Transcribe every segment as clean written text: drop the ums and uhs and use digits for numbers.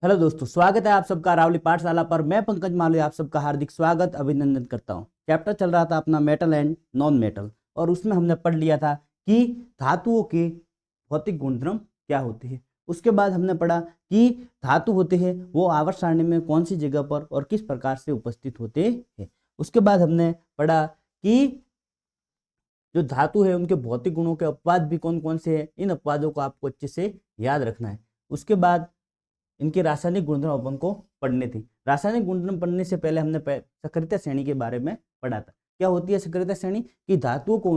Hello दोस्तों, स्वागत है आप सबका रावली पाठशाला पर। मैं पंकज मालवीय आप सबका हार्दिक स्वागत अभिनंदन करता हूं। चैप्टर चल रहा था अपना मेटल एंड नॉन मेटल, और उसमें हमने पढ़ लिया था कि धातुओं के भौतिक गुणधर्म क्या होते हैं। उसके बाद हमने पढ़ा कि धातु होते हैं वो आवर्त सारणी में कौन सी जगह पर और किस प्रकार से उपस्थित होते हैं। उसके बाद हमने पढ़ा कि जो धातु है उनके भौतिक गुणों के अपवाद भी कौन कौन से हैं। इन अपवादों को आपको अच्छे से याद रखना है। उसके बाद इनके रासायनिक गुणधर्म अपन को पढ़ने थे। रासायनिक गुणधर्म पढ़ने से पहले हमने सक्रियता श्रेणी के बारे में पढ़ा था। क्या होती है सक्रियता श्रेणी? कि धातुओं को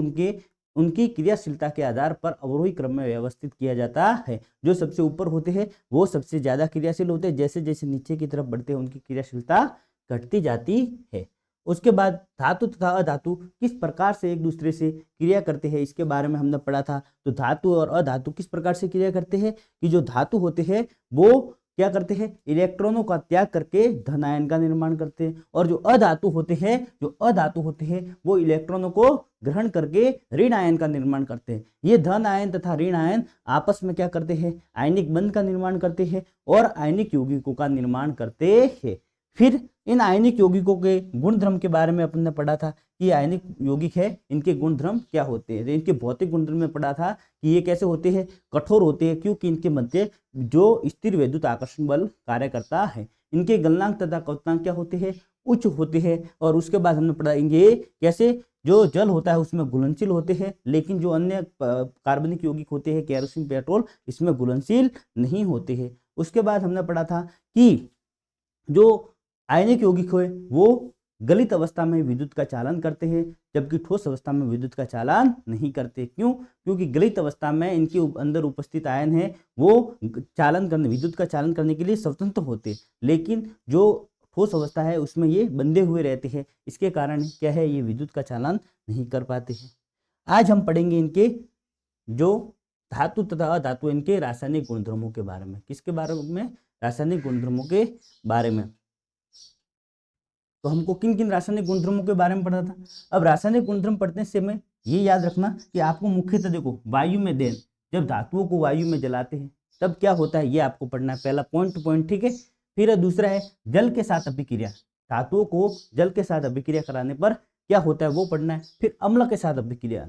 उनकी क्रियाशीलता के आधार पर अवरोही क्रम में व्यवस्थित किया जाता है। जो सबसे ऊपर होते हैं वो सबसे ज्यादा क्रियाशील होते हैं, जैसे जैसे नीचे की तरफ बढ़ते हैं उनकी क्रियाशीलता घटती जाती है। उसके बाद धातु तथा अधातु किस प्रकार से एक दूसरे से क्रिया करते हैं इसके बारे में हमने पढ़ा था। तो धातु और अधातु किस प्रकार से क्रिया करते हैं कि जो धातु होते हैं वो क्या करते हैं, इलेक्ट्रॉनों का त्याग करके धन आयन का निर्माण करते हैं, और जो अधातु होते हैं वो इलेक्ट्रॉनों को ग्रहण करके ऋण आयन का निर्माण करते हैं। ये धन आयन तथा ऋण आयन आपस में क्या करते हैं, आयनिक बंध का निर्माण करते हैं और आयनिक यौगिकों का निर्माण करते हैं। फिर इन आयनिक यौगिकों के गुणधर्म के बारे में अपन ने पढ़ा था कि आयनिक यौगिक है इनके गुणधर्म क्या होते हैं। इनके भौतिक गुणधर्म में पढ़ा था कि ये कैसे होते हैं, कठोर होते हैं, क्योंकि इनके मध्य जो स्थिर वैद्युत आकर्षण बल कार्य करता है। इनके गलनांक तथा क्वथनांक क्या होते हैं, उच्च होते हैं। और उसके बाद हमने पढ़ाएंगे कैसे जो जल होता है उसमें घुलनशील होते हैं, लेकिन जो अन्य कार्बनिक यौगिक होते हैं केरोसिन पेट्रोल इसमें घुलनशील नहीं होते हैं। उसके बाद हमने पढ़ा था कि जो आयनिक यौगिक है वो गलित अवस्था में विद्युत का चालन करते हैं, जबकि ठोस अवस्था में विद्युत का चालन नहीं करते। क्यों? क्योंकि गलित अवस्था में इनके अंदर उपस्थित आयन है वो विद्युत का चालन करने के लिए स्वतंत्र होते हैं, लेकिन जो ठोस अवस्था है उसमें ये बंधे हुए रहते हैं। इसके कारण क्या है, ये विद्युत का चालन नहीं कर पाते हैं। आज हम पढ़ेंगे इनके जो धातु तथा अधातु इनके रासायनिक गुणधर्मों के बारे में। किसके बारे में? रासायनिक गुणधर्मों के बारे में। तो हमको किन किन रासायनिक गुणधर्मों के बारे में पढ़ा था। अब रासायनिक गुणधर्म पढ़ने से में ये याद रखना कि आपको मुख्यतः देखो वायु में दहन, जब धातुओं को वायु में जलाते हैं तब क्या होता है ये आपको पढ़ना है, पहला पॉइंट टू पॉइंट, ठीक है। फिर दूसरा है जल के साथ अभिक्रिया, धातुओं को जल के साथ अभिक्रिया कराने पर क्या होता है वो पढ़ना है। फिर अम्ल के साथ अभिक्रिया,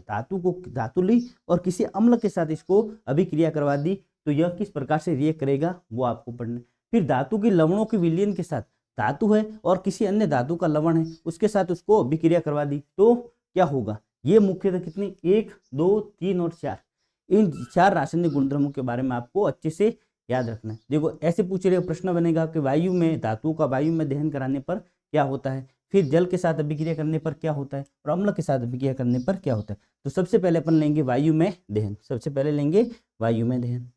धातु ली और किसी अम्ल के साथ इसको अभिक्रिया करवा दी तो यह किस प्रकार से रिएक्ट करेगा वो आपको पढ़ना है। फिर धातु की लवणों के विलयन के साथ, धातु है और किसी अन्य धातु का लवण है उसके साथ उसको अभिक्रिया करवा दी तो क्या होगा। ये मुख्यतः कितनी, 1, 2, 3 और 4, इन 4 रासायनिक गुणधर्मों के बारे में आपको अच्छे से याद रखना है। देखो ऐसे पूछ रहे प्रश्न बनेगा कि वायु में, धातु का वायु में दहन कराने पर क्या होता है, फिर जल के साथ अभिक्रिया करने पर क्या होता है और अम्ल के साथ अभिक्रिया करने पर क्या होता है। तो सबसे पहले अपन लेंगे वायु में दहन, सबसे पहले लेंगे वायु में दहन।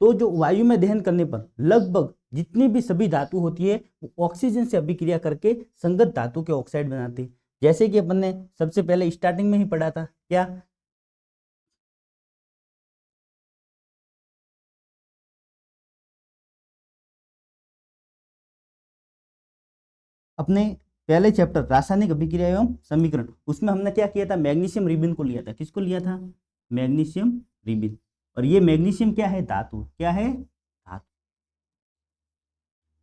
तो जो वायु में दहन करने पर लगभग जितनी भी सभी धातु होती है वो ऑक्सीजन से अभिक्रिया करके संगत धातु के ऑक्साइड बनाते हैं। जैसे कि अपन ने सबसे पहले स्टार्टिंग में ही पढ़ा था क्या, अपने पहले चैप्टर रासायनिक अभिक्रिया एवं समीकरण, उसमें हमने क्या किया था, मैग्नीशियम रिबिन को लिया था। किसको लिया था? Magnesium ribbon. और ये मैग्नीशियम क्या है, धातु, क्या है, धातु।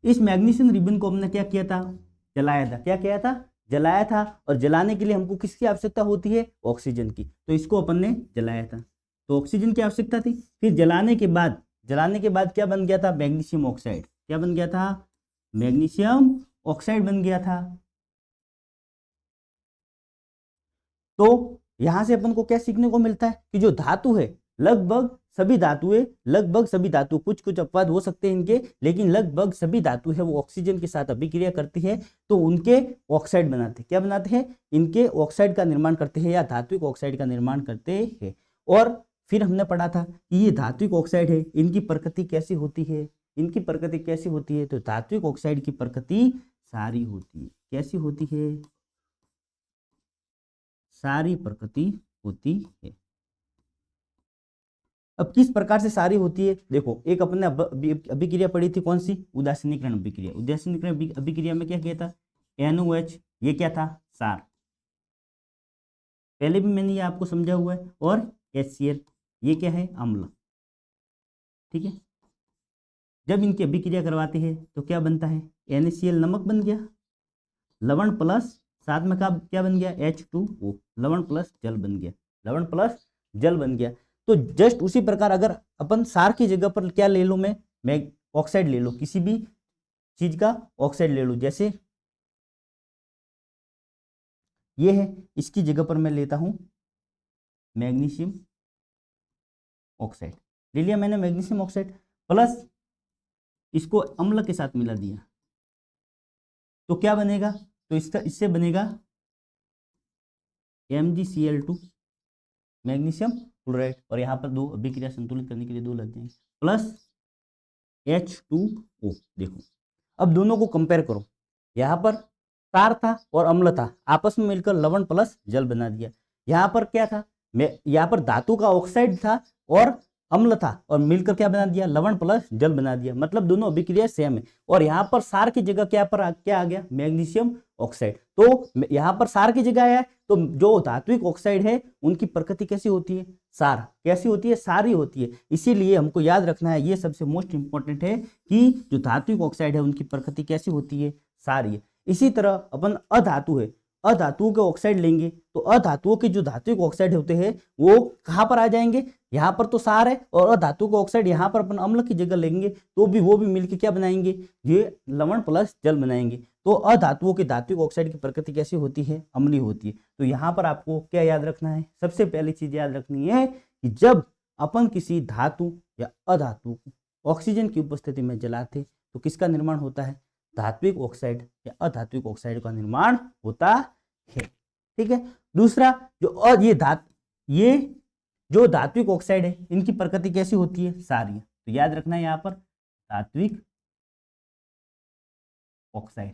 इस मैग्नीशियम रिबन को हमने क्या किया था, जलाया था। क्या किया था, जलाया था। और जलाने के लिए हमको किसकी आवश्यकता होती है, ऑक्सीजन की, तो इसको अपन ने जलाया था, तो ऑक्सीजन की आवश्यकता थी। फिर जलाने के बाद क्या बन गया था, मैग्नीशियम ऑक्साइड। क्या बन गया था, मैग्नीशियम ऑक्साइड बन गया था। तो यहां से अपन को क्या सीखने को मिलता है कि जो धातु है लगभग सभी धातु, कुछ कुछ अपवाद हो सकते हैं इनके, लेकिन लगभग सभी धातु है वो ऑक्सीजन के साथ अभिक्रिया करती है तो उनके ऑक्साइड बनाते हैं। क्या बनाते हैं, इनके ऑक्साइड का निर्माण करते हैं या धात्विक ऑक्साइड का निर्माण करते हैं। और फिर हमने पढ़ा था कि ये धात्विक ऑक्साइड है, इनकी प्रकृति कैसी होती है, इनकी प्रकृति कैसी होती है, तो धात्विक ऑक्साइड की प्रकृति सारी होती है। कैसी होती है, सारी प्रकृति होती है। अब किस प्रकार से सारी होती है, देखो एक अपने अभिक्रिया पढ़ी थी, कौन सी, उदासीनीकरण अभिक्रिया। उदासीनीकरण अभिक्रिया में क्या किया था, NOH, ये क्या था, सार, पहले भी मैंने ये आपको समझा हुआ है। और HCl, ये क्या है, अम्ल, ठीक है। जब इनकी अभिक्रिया करवाते हैं तो क्या बनता है, NaCl नमक बन गया, लवण प्लस साथ में क्या बन गया, H2O, लवण प्लस जल बन गया, लवण प्लस जल बन गया। तो जस्ट उसी प्रकार अगर अपन सार की जगह पर क्या ले लो, मैं ऑक्साइड ले लो, किसी भी चीज का ऑक्साइड ले लो, जैसे ये है, इसकी जगह पर मैं लेता हूं मैग्नीशियम ऑक्साइड, ले लिया मैंने मैग्नीशियम ऑक्साइड, प्लस इसको अम्ल के साथ मिला दिया, तो क्या बनेगा, तो इससे बनेगा MgCl2 मैग्नीशियम क्लोराइड, और यहाँ पर दो अभिक्रिया संतुलित करने के लिए दो लग जाएंगे, प्लस H2O। देखो अब दोनों को कंपेयर करो, यहाँ पर सार था और अम्ल था, आपस में मिलकर लवण प्लस जल बना दिया। यहाँ पर क्या था, यहाँ पर धातु का ऑक्साइड था और अम्ल था, और मिलकर क्या बना दिया, लवण प्लस जल बना दिया, मतलब दोनों अभिक्रिया सेम है। और यहाँ पर सार की जगह क्या आ गया, मैग्नीशियम ऑक्साइड। तो यहाँ पर सार की जगह आया, तो जो धात्विक ऑक्साइड है उनकी प्रकृति कैसी होती है, सार कैसी होती है, सारी होती है। इसीलिए हमको याद रखना है, ये सबसे मोस्ट इंपॉर्टेंट है कि जो धात्विक ऑक्साइड है उनकी प्रकृति कैसी होती है, सारी है। इसी तरह अपन अधातु है, अधातुओं के ऑक्साइड लेंगे तो अधातुओं के जो धात्विक ऑक्साइड होते हैं वो कहाँ पर आ जाएंगे, यहाँ पर तो सार है, और अधातु का ऑक्साइड यहाँ पर अपन अम्ल की जगह लेंगे तो भी वो भी मिलकर क्या बनाएंगे, ये लवण प्लस जल बनाएंगे। तो अधातुओं के धात्विक ऑक्साइड की प्रकृति कैसी होती है, अम्लीय होती है। तो यहाँ पर आपको क्या याद रखना है, सबसे पहली चीज याद रखनी है कि जब अपन किसी धातु या अधातु को ऑक्सीजन की उपस्थिति में जलाते तो किसका निर्माण होता है, धात्विक ऑक्साइड या अधात्विक ऑक्साइड का निर्माण होता है। ठीक है। दूसरा ये जो धात्विक ऑक्साइड है इनकी प्रकृति कैसी होती है, सारी। तो याद रखना है यहाँ पर धात्विक ऑक्साइड,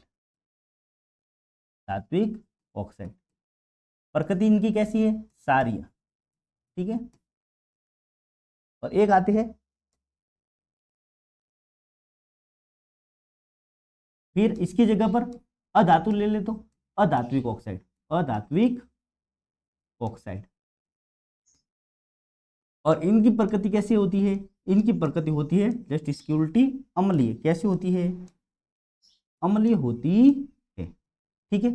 धात्विक ऑक्साइड प्रकृति इनकी कैसी है, सारी। ठीक है। और एक आते हैं फिर इसकी जगह पर अधातु ले ले, तो अधात्विक ऑक्साइड, अधात्विक ऑक्साइड, और इनकी प्रकृति कैसी होती है, इनकी प्रकृति होती है जस्ट इसकी उल्टी, अम्लीय। कैसी होती है, अम्लीय होती है। ठीक है।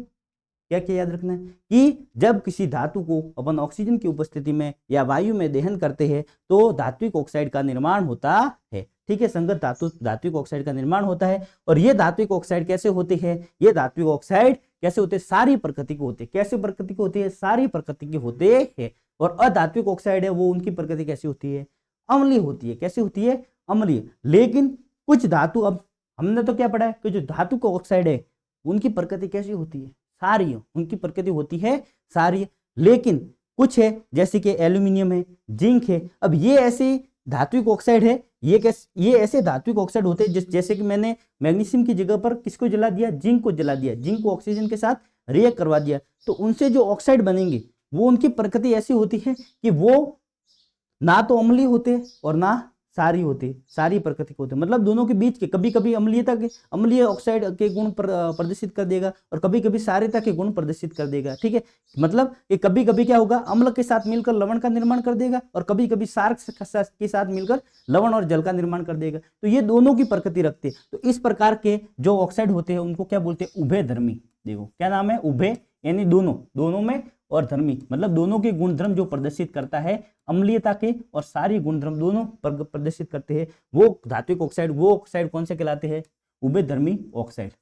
क्या क्या याद रखना है कि जब किसी धातु को अपन ऑक्सीजन की उपस्थिति में या वायु में दहन करते हैं तो धात्विक ऑक्साइड का निर्माण होता है। ठीक है। संगत धात्विक ऑक्साइड का निर्माण होता है। और ये धात्विक ऑक्साइड कैसे होते हैं, ये धात्विक ऑक्साइड कैसे होते हैं, सारी प्रकृति के होते हैं। कैसे प्रकृति के होते हैं, सारी प्रकृति के होते हैं। और अधात्विक ऑक्साइड है वो उनकी प्रकृति कैसी होती है, अम्लीय होती है। कैसी होती है, अम्लीय। लेकिन कुछ धातु, अब हमने तो क्या पढ़ा है कि जो धातु का ऑक्साइड है उनकी प्रकृति कैसी होती है, सारी, उनकी प्रकृति होती है सारी। लेकिन कुछ है जैसे कि एल्यूमिनियम है, जिंक है, अब ये ऐसे धात्विक ऑक्साइड है, ये ऐसे धात्विक ऑक्साइड होते हैं जैसे कि मैंने मैग्नीशियम की जगह पर किसको जला दिया, जिंक को जला दिया, जिंक को ऑक्सीजन के साथ रिएक्ट करवा दिया, तो उनसे जो ऑक्साइड बनेंगे वो उनकी प्रकृति ऐसी होती है कि वो ना तो अम्लीय होते और ना सारी होते, सारी प्रकृति होते। मतलब दोनों के बीच के कभी कभी अम्लीय ऑक्साइड के गुण प्रदर्शित कर देगा और कभी कभी सारिता के गुण प्रदर्शित कर देगा। ठीक है। मतलब ये कभी कभी क्या होगा, अम्ल के साथ मिलकर लवण का निर्माण कर देगा और कभी कभी सार के साथ मिलकर लवण और जल का निर्माण कर देगा। तो ये दोनों की प्रकृति रखते हैं। तो इस प्रकार के जो ऑक्साइड होते हैं उनको क्या बोलते हैं, उभयधर्मी। देखो क्या नाम है, उभय, यानी दोनों में, और धर्मी मतलब दोनों के गुणधर्म जो प्रदर्शित करता है, अम्लीयता के और सारी गुणधर्म दोनों प्रदर्शित करते हैं, वो धात्विक ऑक्साइड, वो ऑक्साइड कौन से कहलाते हैं, उभयधर्मी ऑक्साइड,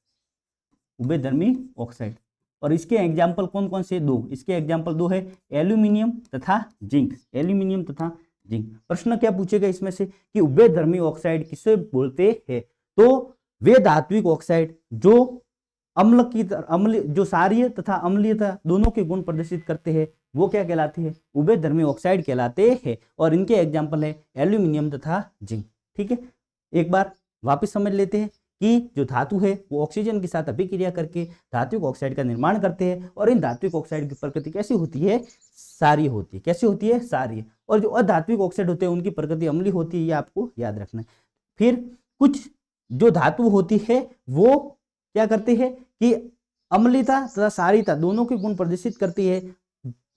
उभयधर्मी ऑक्साइड। और इसके एग्जाम्पल कौन कौन से, दो, इसके एग्जाम्पल दो है, एल्यूमिनियम तथा जिंक, एल्यूमिनियम तथा जिंक। प्रश्न क्या पूछेगा इसमें से कि उभयधर्मी ऑक्साइड किसे बोलते हैं, तो वे धात्विक ऑक्साइड जो अम्ल जो सारीय तथा अम्लीयता दोनों के गुण प्रदर्शित करते हैं वो क्या कहलाते हैं, उभयधर्मी ऑक्साइड कहलाते हैं। और इनके एग्जाम्पल है एल्यूमिनियम तथा जिंक। ठीक है। एक बार वापस समझ लेते हैं कि जो धातु है वो ऑक्सीजन के साथ अभिक्रिया करके धात्विक ऑक्साइड का निर्माण करते हैं, और इन धात्विक ऑक्साइड की प्रकृति कैसी होती है, सारी होती है। कैसी होती है, सारी। और जो अधात्विक ऑक्साइड होते हैं उनकी प्रकृति अम्लीय होती है, ये आपको याद रखना है। फिर कुछ जो धातु होती है वो क्या करते हैं कि अम्लीयता तथा सारीता दोनों के गुण प्रदर्शित करती है।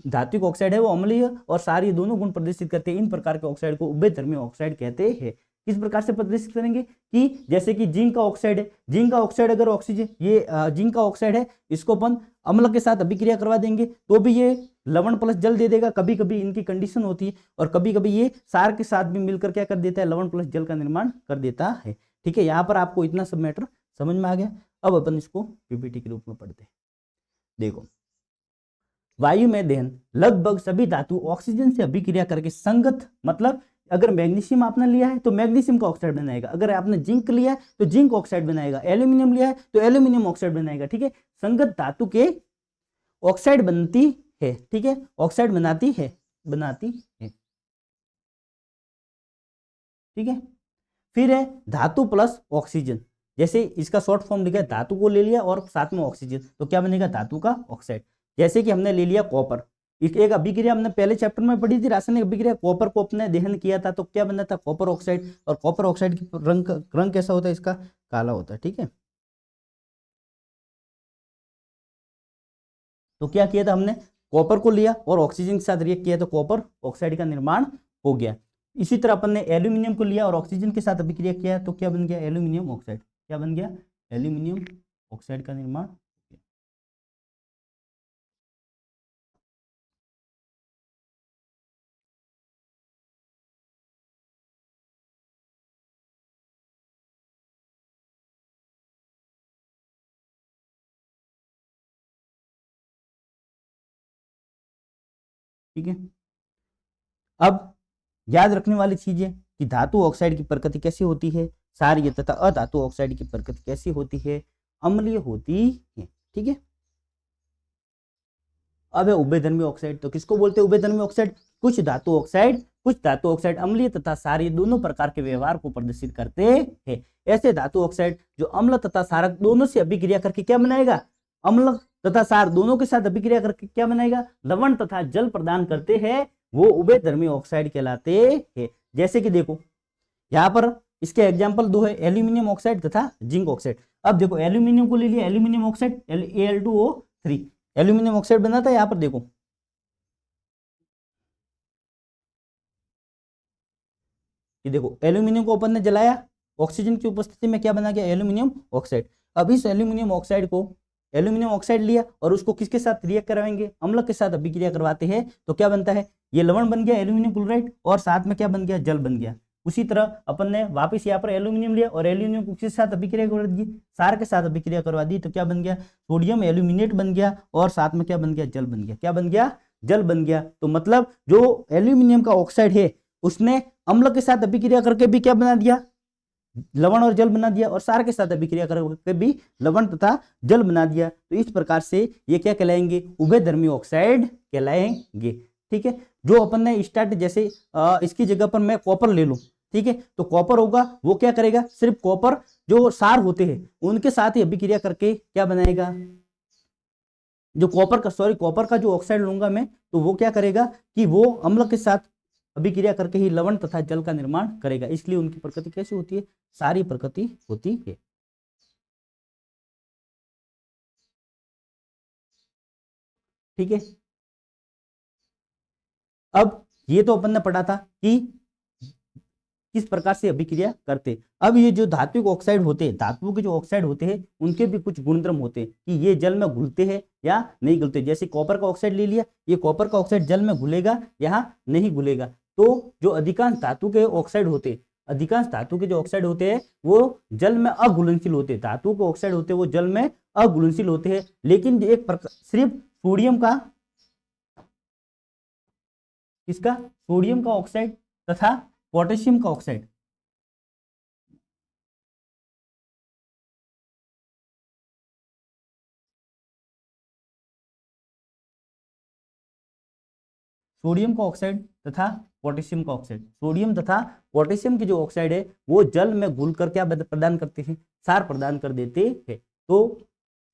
धात्विक ऑक्साइड है वो अम्लीय और सारी दोनों गुण प्रदर्शित करते हैं। इन प्रकार के ऑक्साइड को उभयधर्मी ऑक्साइड कहते हैं। किस प्रकार से प्रदर्शित करेंगे कि जैसे कि जिंक का ऑक्साइड है, जिंक का ऑक्साइड अगर ऑक्सीजन, ये जिंक का ऑक्साइड है, इसको अपन अम्ल के साथ अभिक्रिया करवा देंगे तो भी ये लवण प्लस जल दे देगा। कभी कभी इनकी कंडीशन होती है और कभी कभी ये सार के साथ भी मिलकर क्या कर देता है, लवण प्लस जल का निर्माण कर देता है। ठीक है, यहाँ पर आपको इतना सब मैटर समझ में आ गया। अब अपन इसको पीपीटी के रूप में पढ़ते हैं। देखो, वायु में दहन लगभग सभी धातु ऑक्सीजन से अभिक्रिया करके संगत, मतलब अगर मैग्नीशियम आपने लिया है तो मैग्नीशियम का ऑक्साइड बनाएगा, अगर आपने जिंक लिया है तो जिंक ऑक्साइड बनाएगा, एल्यूमिनियम लिया है तो एल्यूमिनियम ऑक्साइड बनाएगा। ठीक है, संगत धातु के ऑक्साइड बनती है। ठीक है, ऑक्साइड बनाती है। ठीक है, फिर है धातु प्लस ऑक्सीजन, जैसे इसका शॉर्ट फॉर्म लिखा है, धातु को ले लिया और साथ में ऑक्सीजन, तो क्या बनेगा, धातु का ऑक्साइड। जैसे कि हमने ले लिया कॉपर, एक अभिक्रिया हमने पहले चैप्टर में पढ़ी थी, रासायनिक अभिक्रिया, कॉपर को अपने दहन किया था तो क्या बना था, कॉपर ऑक्साइड। और कॉपर ऑक्साइड की रंग कैसा होता है, इसका काला होता है। ठीक है, तो क्या किया था हमने, कॉपर को लिया और ऑक्सीजन के साथ रिएक्ट किया तो कॉपर ऑक्साइड का निर्माण हो गया। इसी तरह अपन ने एल्यूमिनियम को लिया और ऑक्सीजन के साथ अभिक्रिया किया तो क्या बन गया, एल्यूमिनियम ऑक्साइड। क्या बन गया, एल्यूमिनियम ऑक्साइड का निर्माण। ठीक है, अब याद रखने वाली चीज है कि धातु ऑक्साइड की प्रकृति कैसी होती है, क्षारीय तथा अधातु ऑक्साइड की प्रकृति कैसी होती है, अम्लीय होती है। ठीक है, अब है उभयधर्मी ऑक्साइड। तो किसको बोलते हैं उभयधर्मी ऑक्साइड, कुछ धातु ऑक्साइड अम्लीय तथा क्षारीय दोनों प्रकार के व्यवहार को प्रदर्शित करते हैं। ऐसे धातु ऑक्साइड जो अम्ल तथा क्षारक दोनों से अभिक्रिया करके क्या बनाएगा, अम्ल तथा क्षार दोनों के साथ अभिक्रिया करके क्या बनाएगा, लवण तथा जल प्रदान करते हैं, वो उभयधर्मी ऑक्साइड कहलाते हैं। जैसे कि देखो यहाँ पर इसके एग्जाम्पल दो है, एल्यूमिनियम ऑक्साइड तथा जिंक ऑक्साइड। अब देखो एल्यूमिनियम को ले लिया, aluminium oxide Al2O3 aluminium oxide बना था। यहाँ पर देखो ये देखो एल्यूमिनियम को अपन ने जलाया, ऑक्सीजन की उपस्थिति में क्या बना गया, एल्यूमिनियम ऑक्साइड। अब इस एल्यूमिनियम ऑक्साइड को, एल्यूमिनियम ऑक्साइड लिया और उसको किसके साथ रिएक्ट करवाएंगे, अम्ल के साथ अभिक्रिया करवाते हैं तो क्या बनता है, ये लवण बन गया एल्यूमिनियम क्लोराइड और साथ में क्या बन गया, जल बन गया। उसी तरह अपन ने वापस यहाँ पर एल्यूमिनियम लिया और एल्यूमिनियम को किसके साथ अभिक्रिया करवा दी, क्षार के साथ अभिक्रिया करवा दी तो क्या बन गया, सोडियम एल्यूमिनेट बन गया और साथ में क्या बन गया, जल बन गया। क्या बन गया, जल बन गया। तो मतलब जो एल्यूमिनियम का ऑक्साइड है उसने अम्ल के साथ अभिक्रिया करके भी क्या बना दिया, लवण और जल बना दिया, और क्षार के साथ अभिक्रिया करके भी लवण तथा जल बना दिया। तो इस प्रकार से ये क्या कहलाएंगे, उभयधर्मी ऑक्साइड कहलाएंगे। ठीक है, जो अपन ने स्टार्ट, जैसे इसकी जगह पर मैं कॉपर ले लूं, ठीक है, तो कॉपर होगा वो क्या करेगा, सिर्फ कॉपर जो क्षार होते हैं उनके साथ ही अभिक्रिया करके क्या बनाएगा, जो कॉपर का जो ऑक्साइड लूंगा मैं तो वो क्या करेगा कि वो अम्ल के साथ अभिक्रिया करके ही लवण तथा जल का निर्माण करेगा। इसलिए उनकी प्रकृति कैसी होती है, सारी प्रकृति होती है। ठीक है, अब ये तो अपन ने पढ़ा था कि किस प्रकार से अभिक्रिया करते। अब ये जो धात्विक ऑक्साइड होते हैं, धातुओं के जो ऑक्साइड होते हैं उनके भी कुछ गुणधर्म होते हैं कि ये जल में घुलते हैं या नहीं घुलते। जैसे कॉपर का ऑक्साइड ले लिया, ये कॉपर का ऑक्साइड जल में घुलेगा या नहीं घुलेगा। तो जो अधिकांश धातु के ऑक्साइड होते हैं, अधिकांश धातु के जो ऑक्साइड होते हैं वो जल में अघुलनशील होते हैं, धातु के ऑक्साइड होते हैं वो जल में अघुलनशील होते हैं। लेकिन एक सिर्फ सोडियम का, इसका सोडियम का ऑक्साइड तथा पोटेशियम का ऑक्साइड, सोडियम का ऑक्साइड तथा पोटेशियम का ऑक्साइड, सोडियम तथा पोटेशियम की जो ऑक्साइड है वो जल में घुलकर क्या प्रदान करते हैं, क्षार प्रदान कर देते हैं। तो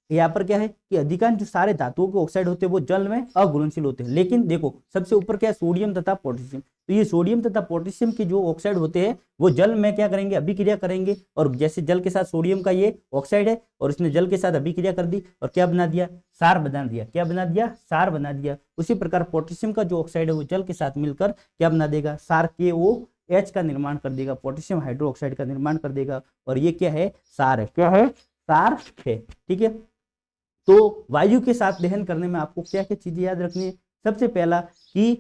यहाँ पर क्या है कि अधिकांश जो सारे धातुओं के ऑक्साइड होते हैं वो जल में अघुलनशील होते हैं। लेकिन देखो सबसे ऊपर क्या है, सोडियम तथा पोटेशियम। तो ये सोडियम तथा पोटेशियम के जो ऑक्साइड होते हैं वो जल में क्या करेंगे, अभिक्रिया करेंगे। और जैसे जल के साथ सोडियम का ये ऑक्साइड है और इसने जल के साथ अभिक्रिया कर दी और क्या बना दिया, क्षार बना दिया। क्या बना दिया, क्षार बना दिया। उसी प्रकार पोटेशियम का जो ऑक्साइड है वो जल के साथ मिलकर क्या बना देगा, क्षार के वो H का निर्माण कर देगा, पोटेशियम हाइड्रोक्साइड का निर्माण कर देगा, और ये क्या है, सार है। क्या है, सार है। ठीक है, तो वायु के साथ दहन करने में आपको क्या क्या चीजें याद रखनी है। सबसे पहला कि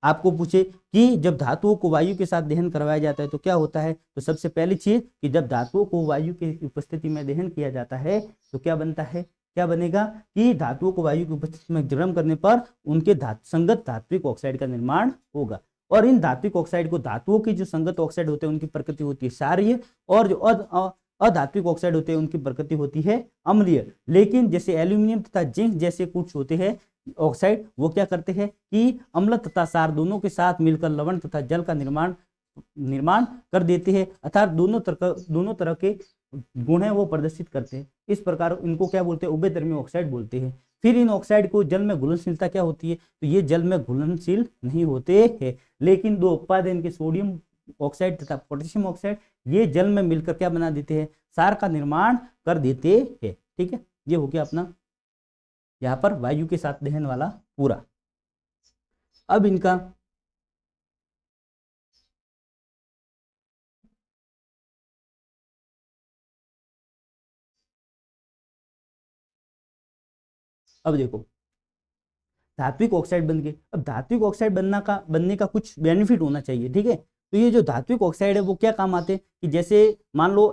आपको पूछे कि जब धातुओं को वायु के साथ दहन करवाया जाता है तो क्या होता है, तो सबसे पहली चीज कि जब धातुओं को वायु की उपस्थिति में दहन किया जाता है तो क्या बनता है, क्या बनेगा कि धातुओं को वायु की उपस्थिति में गर्म करने पर उनके संगत धात्विक ऑक्साइड का निर्माण होगा। और इन धात्विक ऑक्साइड को, धातुओं की जो संगत ऑक्साइड होते हैं उनकी प्रकृति होती है क्षारीय, और जो अधात्विक ऑक्साइड होते हैं उनकी प्रकृति होती है अम्लीय। लेकिन जैसे एल्यूमिनियम तथा जिंक जैसे कुछ होते हैं ऑक्साइड, वो क्या करते हैं कि अम्ल तथा क्षार दोनों के साथ मिलकर लवण तथा जल का निर्माण कर देते हैं, अर्थात दोनों तरह के गुण है वो प्रदर्शित करते हैं। इस प्रकार इनको क्या बोलते हैं, उभयधर्मी ऑक्साइड बोलते हैं। फिर इन ऑक्साइड को जल में घुलनशीलता क्या होती है, तो ये जल में घुलनशील नहीं होते हैं, लेकिन दो उत्पाद इनके सोडियम ऑक्साइड तथा पोटेशियम ऑक्साइड, ये जल में मिलकर क्या बना देते हैं, क्षार का निर्माण कर देते हैं। ठीक है, ये हो गया अपना यहाँ पर वायु के साथ दहन वाला पूरा। अब इनका अब देखो, धात्विक ऑक्साइड बन गए। अब धात्विक ऑक्साइड बनने का कुछ बेनिफिट होना चाहिए। ठीक है, तो ये जो धात्विक ऑक्साइड है वो क्या काम आते हैं कि जैसे मान लो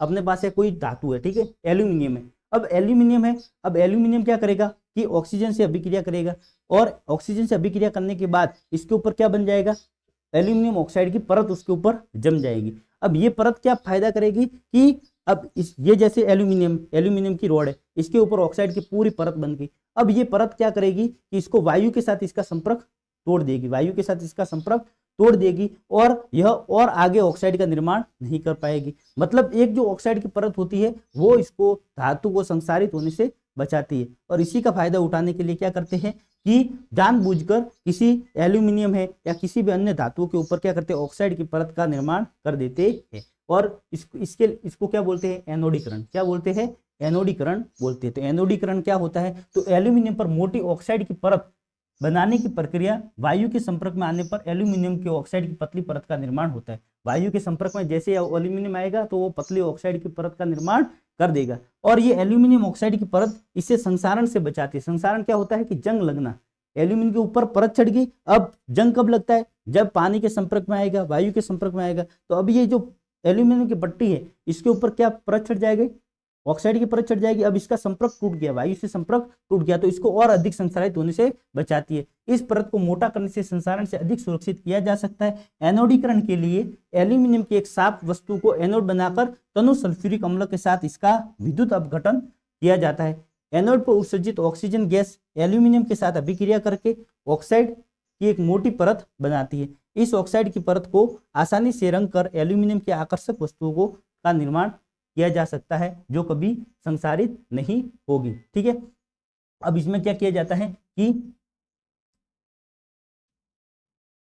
अपने पास है कोई धातु है, ठीक है, एल्यूमिनियम है। अब एल्यूमिनियम है, अब एल्यूमिनियम क्या करेगा कि ऑक्सीजन से अभिक्रिया करेगा, और ऑक्सीजन से अभिक्रिया करने के बाद इसके ऊपर क्या बन जाएगा, एल्यूमिनियम ऑक्साइड की परत उसके ऊपर जम जाएगी। अब ये परत क्या फायदा करेगी कि अब ये जैसे एल्यूमिनियम की रॉड है, इसके ऊपर ऑक्साइड की पूरी परत बन गई। अब ये परत क्या करेगी कि इसको वायु के साथ इसका संपर्क तोड़ देगी, वायु के साथ इसका संपर्क तोड़ देगी, और यह और आगे ऑक्साइड का निर्माण नहीं कर पाएगी। मतलब एक जो ऑक्साइड की परत होती है वो इसको धातु को संसारित होने से बचाती है। और इसी का फायदा उठाने के लिए क्या करते हैं कि जानबूझकर किसी एल्यूमिनियम है या किसी भी अन्य धातुओं के ऊपर क्या करते हैं, ऑक्साइड की परत का निर्माण कर देते हैं। और इसको क्या बोलते हैं, एनोडीकरण। क्या बोलते हैं, एनोडीकरण बोलते हैं। तो एनोडीकरण क्या होता है, तो एल्यूमिनियम पर मोटी ऑक्साइड की परत बनाने की प्रक्रिया, वायु के संपर्क में आने पर एल्यूमिनियम के ऑक्साइड की पतली परत का निर्माण होता है। वायु के संपर्क में जैसे एल्यूमिनियम आएगा तो वो पतली ऑक्साइड की परत का निर्माण कर देगा, और ये एल्यूमिनियम ऑक्साइड की परत इसे संसारण से बचाती है। संसारण क्या होता है कि जंग लगना, एल्यूमिनियम के ऊपर परत चढ़ गई। अब जंग कब लगता है, जब पानी के संपर्क में आएगा, वायु के संपर्क में आएगा। तो अब ये जो एल्यूमिनियम की पट्टी है इसके ऊपर क्या परत चढ़ जाएगी, ऑक्साइड की परत चढ़ जाएगी। अब इसका संपर्क टूट गया, वायु से संपर्क टूट गया, तो इसको और अधिक संसारित होने से बचाती है। इस परत को मोटा करने से संसारण से अधिक सुरक्षित किया जा सकता है। एनोडीकरण के लिए एल्यूमिनियम की एक साफ वस्तु को एनोड बनाकर तनु सल्फ्यूरिक अम्ल के साथ इसका विद्युत अपघटन किया जाता है। एनोड पर उत्सर्जित ऑक्सीजन गैस एल्यूमिनियम के साथ अभिक्रिया करके ऑक्साइड की एक मोटी परत बनाती है। इस ऑक्साइड की परत को आसानी से रंग कर एल्यूमिनियम की आकर्षक वस्तुओं का निर्माण किया जा सकता है जो कभी संसारित नहीं होगी। ठीक है, अब इसमें क्या किया जाता है कि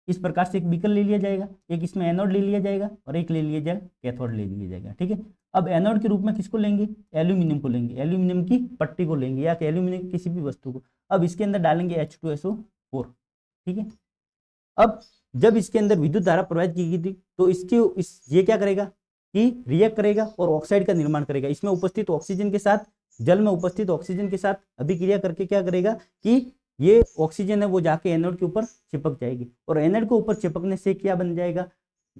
इस प्रकार से एक बीकर ले लिया जाएगा, एक इसमें एनोड ले लिया जाएगा और एक ले लिया जाएगा कैथोड ले लिया जाएगा। ठीक है, अब एनोड के रूप में किसको लेंगे, एल्यूमिनियम को लेंगे, एल्यूमिनियम की पट्टी को लेंगे या एल्यूमिनियम की किसी भी वस्तु को। अब इसके अंदर डालेंगे H2SO4। ठीक है, अब जब इसके अंदर विद्युत धारा प्रवाहित की गई थी तो ये क्या करेगा कि रिएक्ट करेगा और ऑक्साइड का निर्माण करेगा। इसमें उपस्थित ऑक्सीजन के साथ, जल में उपस्थित ऑक्सीजन के साथ अभिक्रिया करके क्या करेगा कि ये ऑक्सीजन है वो जाके एनोड के ऊपर चिपक जाएगी, और एनोड के ऊपर चिपकने से क्या बन जाएगा,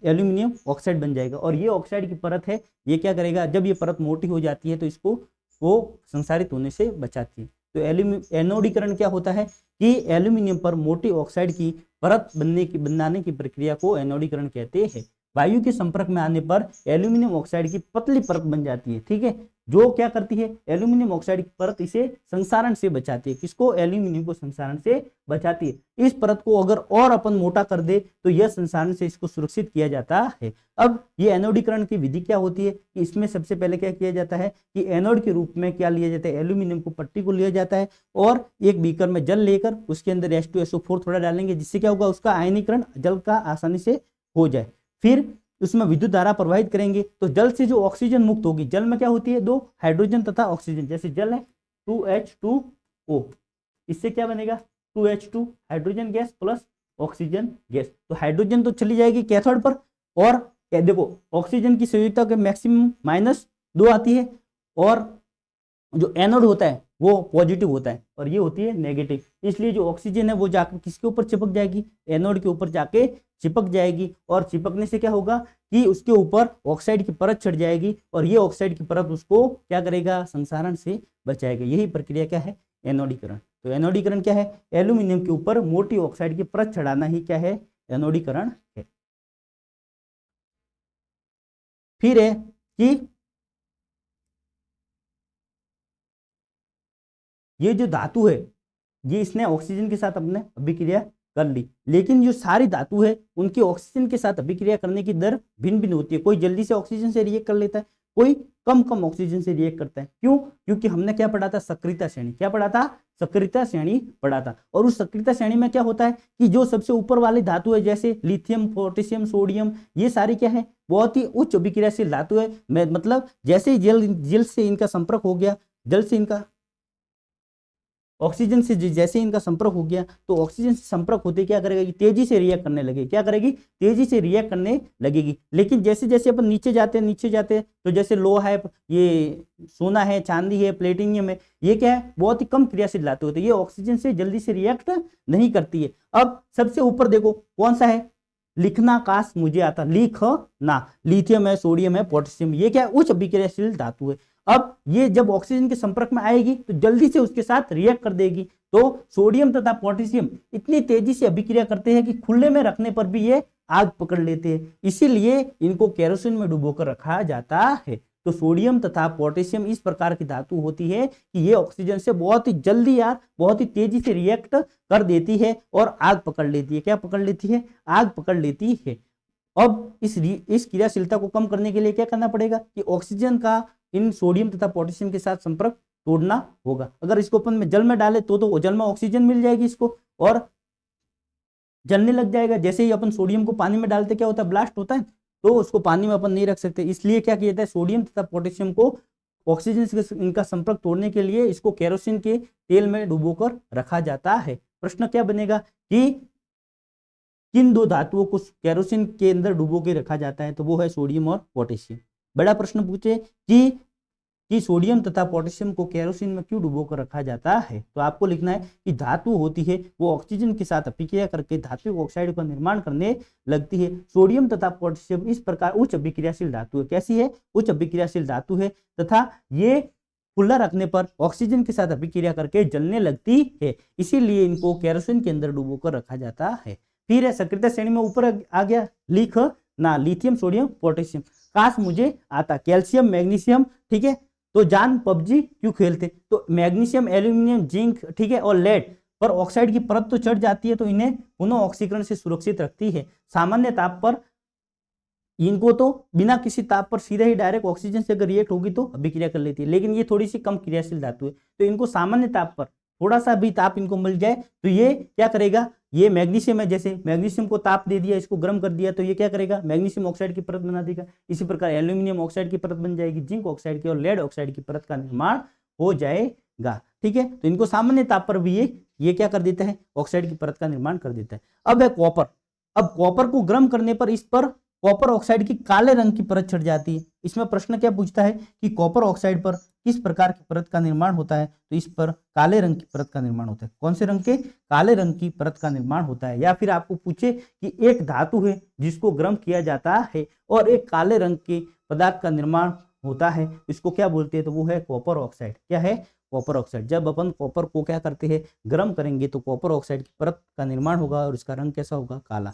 एल्यूमिनियम ऑक्साइड बन जाएगा। और ये ऑक्साइड की परत है, ये क्या करेगा, जब ये परत मोटी हो जाती है तो इसको वो संसारित होने से बचाती है। तो एनोडीकरण क्या होता है कि एल्यूमिनियम पर मोटी ऑक्साइड की परत बनाने की प्रक्रिया को एनोडीकरण कहते हैं। वायु के संपर्क में आने पर एल्यूमिनियम ऑक्साइड की पतली परत बन जाती है। ठीक है, जो क्या करती है, एल्यूमिनियम ऑक्साइड की परत इसे संसारण से बचाती है। किसको, एल्यूमिनियम को संसारण से बचाती है। इस परत को अगर और अपन मोटा कर दे तो यह संसारण से इसको सुरक्षित किया जाता है। अब ये एनोडीकरण की विधि क्या होती है कि इसमें सबसे पहले क्या किया जाता है कि एनोड के रूप में क्या लिया जाता है, एल्यूमिनियम को पट्टी को लिया जाता है और एक बीकर में जल लेकर उसके अंदर H2SO4 थोड़ा डालेंगे, जिससे क्या होगा, उसका आयनीकरण जल का आसानी से हो जाए। फिर उसमें विद्युत धारा प्रवाहित करेंगे तो जल से जो ऑक्सीजन मुक्त होगी, जल में क्या होती है, दो हाइड्रोजन तथा ऑक्सीजन, जैसे जल है 2H2O, इससे क्या बनेगा 2H2 hydrogen gas plus oxygen gas. तो हाइड्रोजन तो चली जाएगी कैथोड पर, और देखो ऑक्सीजन की संयोजकता के मैक्सिमम -2 आती है, और जो एनोड होता है वो पॉजिटिव होता है और ये होती है नेगेटिव। इसलिए जो ऑक्सीजन है वो जाकर किसके ऊपर चिपक जाएगी, एनोड के ऊपर जाके चिपक जाएगी, और चिपकने से क्या होगा कि उसके ऊपर ऑक्साइड की परत चढ़ जाएगी, और ये ऑक्साइड की परत उसको क्या करेगा, संसारण से बचाएगा। यही प्रक्रिया क्या है, एनोडीकरण। तो एनोडीकरण क्या है, एल्यूमिनियम के ऊपर मोटी ऑक्साइड की परत चढ़ाना ही क्या है, एनोडीकरण है। फिर है कि ये जो धातु है ये इसने ऑक्सीजन के साथ अपने अभिक्रिया कर ली, लेकिन जो सारी धातु है उनकी ऑक्सीजन के साथ अभिक्रिया करने की दर भिन्न भिन्न होती है। कोई जल्दी से ऑक्सीजन से रिएक्ट कर लेता है, कोई कम कम ऑक्सीजन से रिएक्ट करता है। क्यों? क्योंकि हमने क्या पढ़ा था, सक्रियता श्रेणी। क्या पढ़ा था, सक्रियता श्रेणी पढ़ा था। और उस सक्रियता श्रेणी में क्या होता है कि जो सबसे ऊपर वाली धातु है जैसे लिथियम, पोटेशियम, सोडियम, ये सारी क्या है, बहुत ही उच्च अभिक्रियाशील धातु है। मतलब जैसे ही जल से इनका संपर्क हो गया, जल से इनका ऑक्सीजन से जैसे इनका संपर्क हो गया, तो ऑक्सीजन से संपर्क होते क्या करेगा, तेजी से रिएक्ट करने लगेगी। क्या करेगी, तेजी से रिएक्ट करने लगेगी। लेकिन जैसे जैसे अपन नीचे जाते हैं तो जैसे लोहा है, ये सोना है, चांदी है, प्लेटिनियम है, ये क्या है, बहुत ही कम क्रियाशील धातु होती है, ये ऑक्सीजन से जल्दी से रिएक्ट नहीं करती है। अब सबसे ऊपर देखो कौन सा है, लिखना काश मुझे आता, लिखना, लिथियम है, सोडियम है, पोटेशियम, ये क्या है, उच्च अभिक्रियाशील धातु है। अब ये जब ऑक्सीजन के संपर्क में आएगी तो जल्दी से उसके साथ रिएक्ट कर देगी। तो सोडियम तथा पोटेशियम इतनी तेजी से अभिक्रिया करते हैं कि खुले में रखने पर भी ये आग पकड़ लेते हैं, इसीलिए इनको केरोसिन में डुबोकर रखा जाता है। तो सोडियम तथा पोटेशियम इस प्रकार की धातु होती है कि ये ऑक्सीजन से बहुत ही जल्दी यार बहुत ही तेजी से रिएक्ट कर देती है और आग पकड़ लेती है। क्या पकड़ लेती है, आग पकड़ लेती है। अब इस क्रियाशीलता को कम करने के लिए क्या करना पड़ेगा कि ऑक्सीजन का इन सोडियम तथा पोटेशियम के साथ संपर्क तोड़ना होगा। अगर इसको अपन में जल में डाले तो जल में ऑक्सीजन मिल जाएगी इसको और जलने लग जाएगा। जैसे ही अपन सोडियम को पानी में डालते क्या होता है, ब्लास्ट होता है, तो उसको पानी में अपन नहीं रख सकते। इसलिए क्या किया जाता है, सोडियम तथा पोटेशियम को ऑक्सीजन से इनका संपर्क तोड़ने के लिए इसको केरोसिन के तेल में डुबोकर रखा जाता है। प्रश्न क्या बनेगा कि किन दो धातुओं को केरोसिन के अंदर डुबो के रखा जाता है, तो वो है सोडियम और पोटेशियम। बड़ा प्रश्न पूछे कि सोडियम तथा पोटेशियम को केरोसिन में क्यों डुबो कर रखा जाता है, तो आपको लिखना है कि धातु होती है वो ऑक्सीजन के साथ अभिक्रिया करके धात्विक ऑक्साइड का निर्माण करने लगती है। सोडियम तथा पोटेशियम इस प्रकार उच्च अभिक्रियाशील धातु है। कैसी है, उच्च अभिक्रियाशील धातु है, तथा ये खुला रखने पर ऑक्सीजन के साथ अभिक्रिया करके जलने लगती है, इसीलिए इनको केरोसिन के अंदर डुबो कर रखा जाता है। फिर है सक्रियता श्रेणी में ऊपर आ गया, लिख ना, लिथियम, सोडियम, पोटेशियम। काश मुझे आता, कैल्शियम, मैग्नीशियम, ठीक है। तो जान पबजी क्यों खेलते, तो मैग्नीशियम, एल्यूमिनियम, जिंक, ठीक है, और लेड पर ऑक्साइड की परत तो चढ़ जाती है, तो इन्हें पुनः ऑक्सीकरण से सुरक्षित रखती है। सामान्य ताप पर इनको तो बिना किसी ताप पर सीधे ही डायरेक्ट ऑक्सीजन से अगर रिएक्ट होगी तो अभिक्रिया कर लेती है, लेकिन ये थोड़ी सी कम क्रियाशील धातु है, तो इनको सामान्य ताप पर थोड़ा सा भी ताप इनको मिल जाए तो ये क्या करेगा, ये मैग्नीशियम है, जैसे मैग्नीशियम को ताप दे दिया, इसको गर्म कर दिया, तो ये क्या करेगा, मैग्नीशियम ऑक्साइड की परत बना देगा। इसी प्रकार एल्यूमिनियम ऑक्साइड की परत बन जाएगी, जिंक ऑक्साइड की और लेड ऑक्साइड की परत का निर्माण हो जाएगा। ठीक है, तो इनको सामान्य ताप पर भी ये क्या कर देता है, ऑक्साइड की परत का निर्माण कर देता है। अब है कॉपर। अब कॉपर को गर्म करने पर इस पर कॉपर ऑक्साइड की काले रंग की परत चढ़ जाती है। इसमें प्रश्न क्या पूछता है कि कॉपर ऑक्साइड पर किस प्रकार की परत का निर्माण होता है, तो इस पर काले रंग की परत का निर्माण होता है। कौन से रंग के, काले रंग की परत का निर्माण होता है। या फिर आपको पूछे कि एक धातु है जिसको गर्म किया जाता है और एक काले रंग के पदार्थ का निर्माण होता है, इसको क्या बोलते हैं, तो वो है कॉपर ऑक्साइड। क्या है, कॉपर ऑक्साइड। जब अपन कॉपर को क्या करते हैं, गर्म करेंगे तो कॉपर ऑक्साइड की परत का निर्माण होगा और इसका रंग कैसा होगा, काला।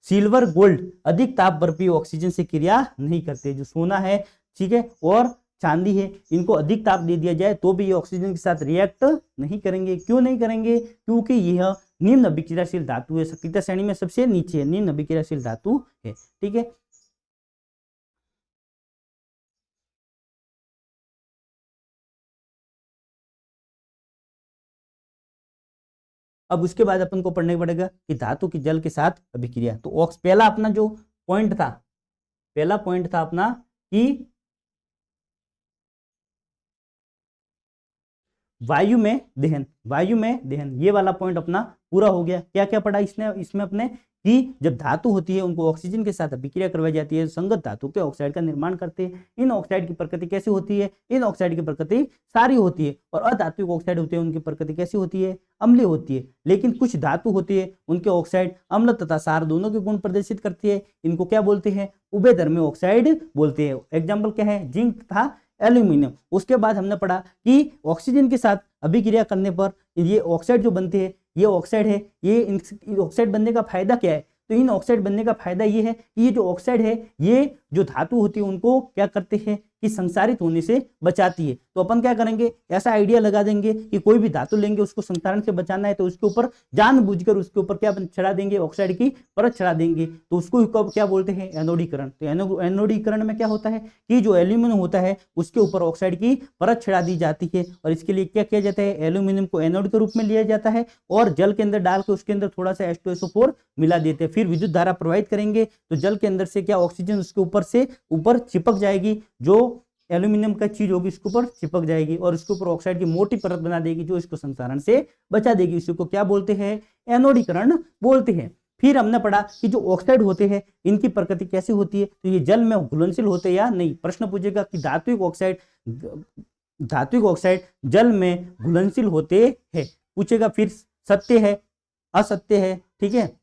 सिल्वर, गोल्ड अधिक ताप पर भी ऑक्सीजन से क्रिया नहीं करते। जो सोना है, ठीक है, और चांदी है, इनको अधिक ताप दे दिया जाए तो भी ये ऑक्सीजन के साथ रिएक्ट नहीं करेंगे। क्यों नहीं करेंगे, क्योंकि यह निम्न अभिक्रियाशील धातु है, सक्रियता श्रेणी में सबसे नीचे है, निम्न अभिक्रियाशील धातु है। ठीक है, अब उसके बाद अपन को पढ़ने पड़ेगा कि धातु की जल के साथ अभिक्रिया। तो पहला अपना जो पॉइंट था, पहला पॉइंट था अपना कि वायु में दहन, वायु में दहन, ये वाला पॉइंट अपना पूरा हो गया। क्या क्या पढ़ा इसने इसमें अपने कि जब धातु होती है उनको ऑक्सीजन के साथ अभिक्रिया करवाई जाती है, संगत धातु के ऑक्साइड का निर्माण करते हैं। इन ऑक्साइड की प्रकृति कैसी होती है? इन ऑक्साइड की प्रकृति सारी होती है। और अधात्विक ऑक्साइड होते हैं उनकी प्रकृति कैसी होती है? अम्लीय होती है। लेकिन कुछ धातु होती है उनके ऑक्साइड अम्ल तथा सार दोनों के गुण प्रदर्शित करती है। इनको क्या बोलते हैं? उभयधर्मी ऑक्साइड बोलते हैं। एग्जाम्पल क्या है? जिंक तथा एल्यूमिनियम। उसके बाद हमने पढ़ा कि ऑक्सीजन के साथ अभिक्रिया करने पर ये ऑक्साइड जो बनते हैं, ये ऑक्साइड है, ये ऑक्साइड बनने का फायदा क्या है? तो इन ऑक्साइड बनने का फायदा ये है कि ये जो ऑक्साइड है ये जो धातु होती है उनको क्या करते हैं कि संसारित होने से बचाती है। तो अपन क्या करेंगे, ऐसा आइडिया लगा देंगे कि कोई भी धातु लेंगे उसको संसारण से बचाना है तो उसके ऊपर जानबूझकर उसके ऊपर क्या चढ़ा देंगे? ऑक्साइड की परत चढ़ा देंगे। तो उसको क्या बोलते हैं? एनोडीकरण। तो एनोडीकरण में क्या होता है कि जो एल्यूमिनियम होता है उसके ऊपर ऑक्साइड की परत चढ़ा दी जाती है और इसके लिए क्या किया जाता है? एल्यूमिनियम को एनोड के रूप में लिया जाता है और जल के अंदर डाल के उसके अंदर थोड़ा सा H2SO4 मिला देते हैं। फिर विद्युत धारा प्रवाहित करेंगे तो जल के अंदर से क्या ऑक्सीजन उसके ऊपर से ऊपर चिपक जाएगी, जो एल्यूमिनियम का चीज होगी उसके ऊपर चिपक जाएगी और उसके ऊपर ऑक्साइड की मोटी परत बना देगी जो इसको संसारण से बचा देगी। इसी को क्या बोलते हैं? एनोडीकरण बोलते हैं। फिर हमने पढ़ा कि जो ऑक्साइड होते हैं इनकी प्रकृति कैसी होती है? तो ये जल में घुलनशील होते हैं या नहीं। प्रश्न पूछेगा कि धात्विक ऑक्साइड जल में घुलनशील होते हैं, पूछेगा। फिर सत्य है असत्य है, ठीक है,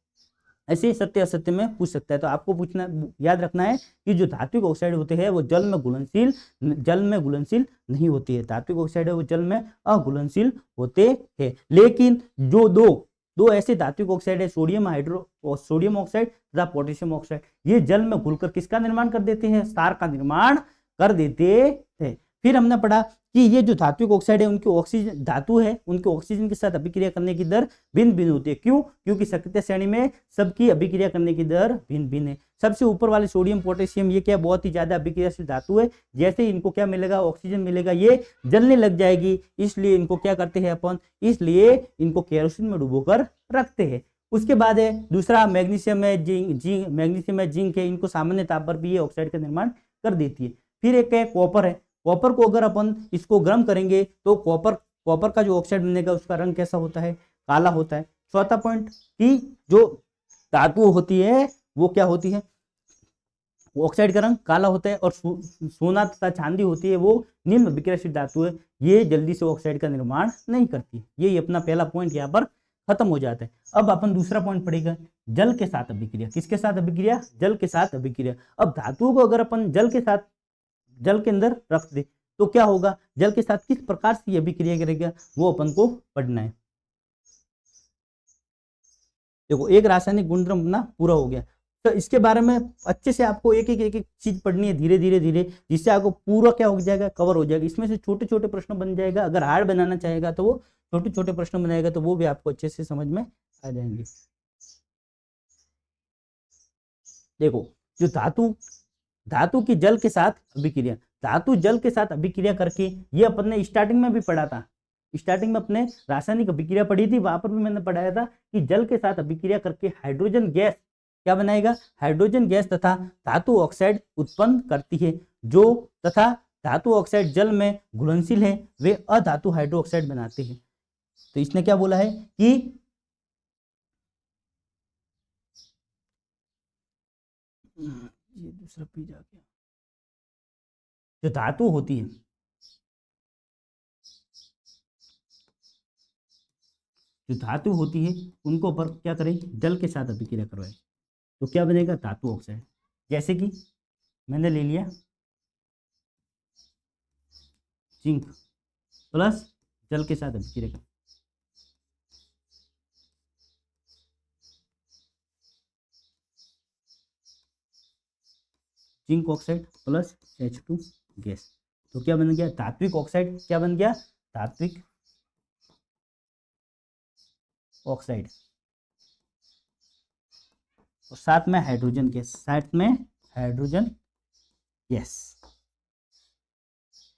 ऐसे सत्य असत्य में पूछ सकता है। तो आपको पूछना याद रखना है कि जो धात्विक ऑक्साइड होते हैं वो जल में घुलनशील नहीं होती है। धात्विक ऑक्साइड है वो जल में अघुलनशील होते हैं। लेकिन जो दो ऐसे धात्विक ऑक्साइड है, सोडियम ऑक्साइड तथा पोटेशियम ऑक्साइड, ये जल में घुलकर किसका निर्माण कर देते हैं? सार का निर्माण कर देते हैं। फिर हमने पढ़ा कि ये जो धात्विक ऑक्साइड है उनकी ऑक्सीजन धातु है उनके ऑक्सीजन के साथ अभिक्रिया करने की दर भिन्न भिन्न होती है। क्यों? क्योंकि सक्रिय श्रेणी में सबकी अभिक्रिया करने की दर भिन्न भिन्न है। सबसे ऊपर वाले सोडियम पोटेशियम ये क्या बहुत ही ज्यादा अभिक्रियाशील धातु है। जैसे ही इनको क्या मिलेगा? ऑक्सीजन मिलेगा, ये जलने लग जाएगी। इसलिए इनको क्या करते हैं अपन? इसलिए इनको केरोसिन में डुबोकर रखते हैं। उसके बाद है दूसरा मैग्नीशियम है, मैग्नीशियम है, जिंक है, इनको सामान्य ताप पर भी ये ऑक्साइड का निर्माण कर देती है। फिर एक है कॉपर है। कॉपर को अगर अपन इसको गर्म करेंगे तो कॉपर का जो ऑक्साइड बनेगा उसका रंग कैसा होता है? काला होता है। चौथा पॉइंट कि जो धातु होती है वो क्या होती है? ऑक्साइड का रंग काला होता है। और सोना तथा चांदी होती है वो निम्न अभिक्रियाशील धातु है, ये जल्दी से ऑक्साइड का निर्माण नहीं करती। ये अपना पहला पॉइंट यहाँ पर खत्म हो जाता है। अब अपन दूसरा पॉइंट पढ़ेगा, जल के साथ अभिक्रिया। किसके साथ अभिक्रिया? जल के साथ अभिक्रिया। अब धातुओं को अगर अपन जल के अंदर रख दे तो क्या होगा? जल के साथ किस प्रकार से ये अभिक्रिया करेगा वो अपन को पढ़ना है। देखो एक रासायनिक गुणधर्म अपना पूरा हो गया। तो इसके बारे में अच्छे से आपको एक एक चीज पढ़नी है धीरे धीरे, जिससे आपको पूरा क्या हो जाएगा? कवर हो जाएगा। इसमें से छोटे छोटे प्रश्न बन जाएगा। अगर हार्ड बनाना चाहेगा तो वो छोटे छोटे प्रश्न बनाएगा तो वो भी आपको अच्छे से समझ में आ जाएंगे। देखो जो धातु की जल के साथ अभिक्रिया, धातु जल के साथ अभिक्रिया करके, ये अपन ने स्टार्टिंग में भी पढ़ा था। स्टार्टिंग में अपने रासायनिक अभिक्रिया पढ़ी थी, वहां पर भी मैंने पढ़ाया था कि जल के साथ अभिक्रिया करके हाइड्रोजन गैस क्या बनाएगा? हाइड्रोजन गैस तथा धातु ऑक्साइड उत्पन्न करती है। जो तथा धातु ऑक्साइड जल में घुलनशील है वे अधातु हाइड्रो ऑक्साइड बनाते हैं। तो इसने क्या बोला है कि ये दूसरा पेज आ गया। जो धातु होती है, जो धातु होती है उनको पर क्या करें? जल के साथ अभिक्रिया करवाएं तो क्या बनेगा? धातु ऑक्साइड। जैसे कि मैंने ले लिया जिंक प्लस जल के साथ अभिक्रिया कर, zinc oxide plus H2 gas. तो क्या बन गया? धात्विक ऑक्साइड। क्या बन गया? धात्विक ऑक्साइड। और साथ में हाइड्रोजन गैस,